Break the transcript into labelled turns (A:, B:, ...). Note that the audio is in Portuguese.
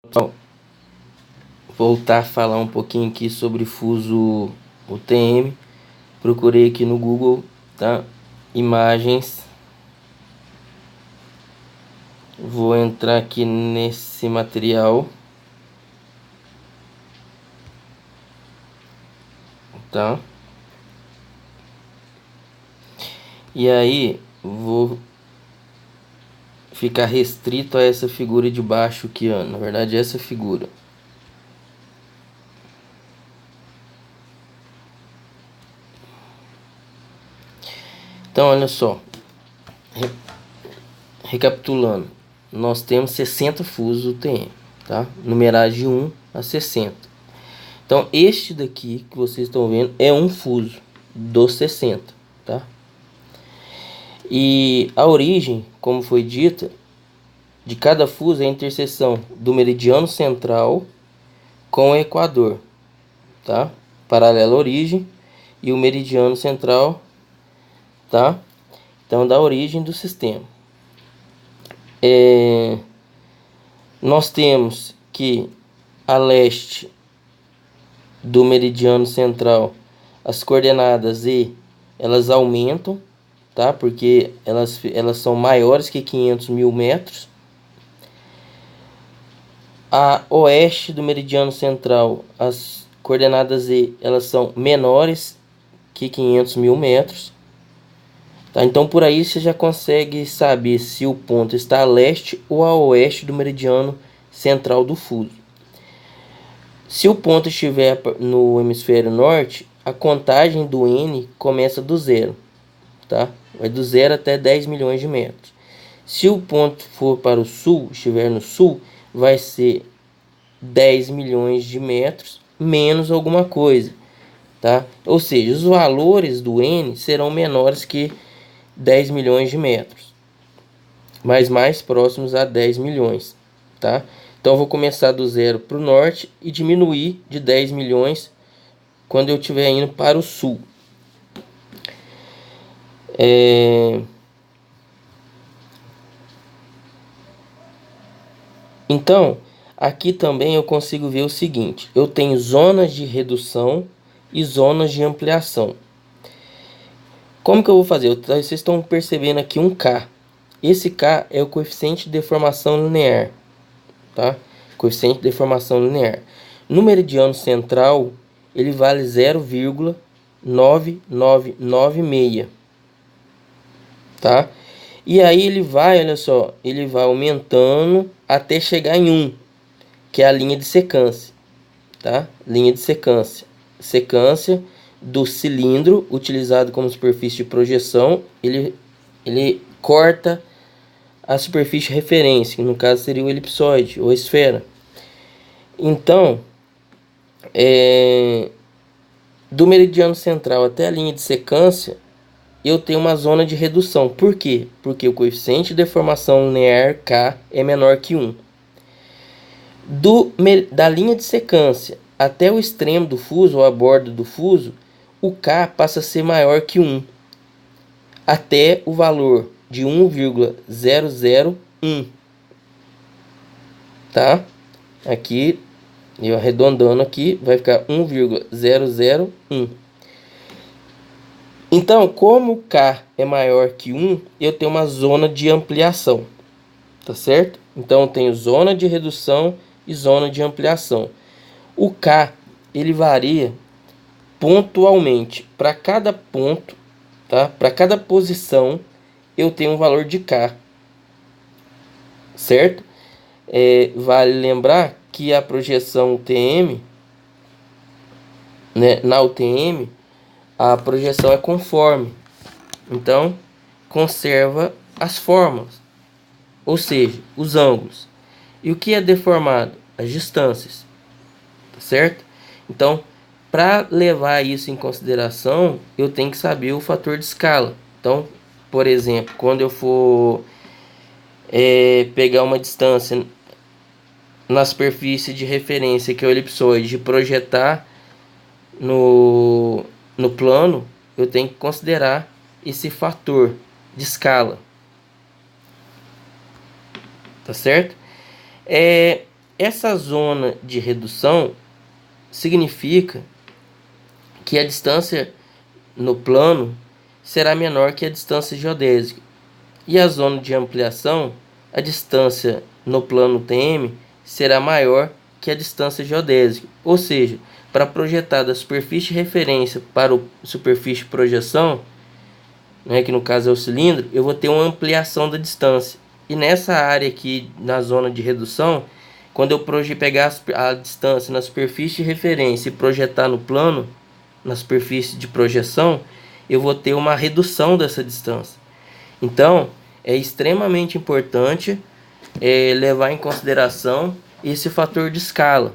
A: Então, voltar a falar um pouquinho aqui sobre fuso UTM. Procurei aqui no Google, tá? Imagens. Vou entrar aqui nesse material, tá? E aí, vou ficar restrito a essa figura de baixo aqui, ó. Na verdade, essa figura. Então, olha só. Recapitulando. Nós temos 60 fusos UTM, tá? Numeragem de 1 a 60. Então, este daqui que vocês estão vendo é um fuso dos 60, tá? E a origem, como foi dita, de cada fuso é a interseção do meridiano central com o equador, tá? Paralela à origem e o meridiano central, tá? Então, da origem do sistema. Nós temos que a leste do meridiano central, as coordenadas E, elas aumentam, tá? Porque elas são maiores que 500 mil metros. A oeste do meridiano central, as coordenadas E, elas são menores que 500 mil metros. Tá? Então, por aí você já consegue saber se o ponto está a leste ou a oeste do meridiano central do fuso. Se o ponto estiver no hemisfério norte, a contagem do N começa do zero, tá? Vai do 0 até 10 milhões de metros. Se o ponto for para o sul, estiver no sul, vai ser 10 milhões de metros menos alguma coisa, tá? Ou seja, os valores do N serão menores que 10 milhões de metros, mas mais próximos a 10 milhões, tá? Então, eu vou começar do zero para o norte e diminuir de 10 milhões quando eu estiver indo para o sul. Então, aqui também eu consigo ver o seguinte. Eu tenho zonas de redução e zonas de ampliação. Como que eu vou fazer? Vocês estão percebendo aqui um K. Esse K é o coeficiente de deformação linear, tá? Coeficiente de deformação linear. No meridiano central, ele vale 0,9996, tá? E aí ele vai, olha só, ele vai aumentando até chegar em 1, que é a linha de secância, tá? Linha de secância. Secância do cilindro utilizado como superfície de projeção, ele corta a superfície de referência, que no caso seria o elipsoide ou a esfera. Então, do meridiano central até a linha de secância, eu tenho uma zona de redução. Por quê? Porque o coeficiente de deformação linear K é menor que 1. Da linha de secância até o extremo do fuso, ou a borda do fuso, o K passa a ser maior que 1, até o valor de 1,001, tá? Aqui, eu arredondando aqui, vai ficar 1,001. Então, como o K é maior que 1, eu tenho uma zona de ampliação, tá certo? Então, eu tenho zona de redução e zona de ampliação. O K, ele varia pontualmente. Para cada ponto, tá? Para cada posição, eu tenho um valor de K, certo? Vale lembrar que a projeção UTM, né, na UTM, a projeção é conforme. Então, conserva as formas, ou seja, os ângulos. E o que é deformado? As distâncias, tá certo? Então, para levar isso em consideração, eu tenho que saber o fator de escala. Então, por exemplo, quando eu for pegar uma distância na superfície de referência, que é o elipsoide, e projetar no plano, eu tenho que considerar esse fator de escala, tá certo? essa zona de redução significa que a distância no plano será menor que a distância geodésica. E a zona de ampliação, a distância no plano TM será maior que a distância geodésica. Ou seja, para projetar da superfície de referência para a superfície de projeção, né, que no caso é o cilindro, eu vou ter uma ampliação da distância. E nessa área aqui, na zona de redução, quando eu pegar a distância na superfície de referência e projetar no plano, na superfície de projeção, eu vou ter uma redução dessa distância. Então, é extremamente importante levar em consideração esse fator de escala.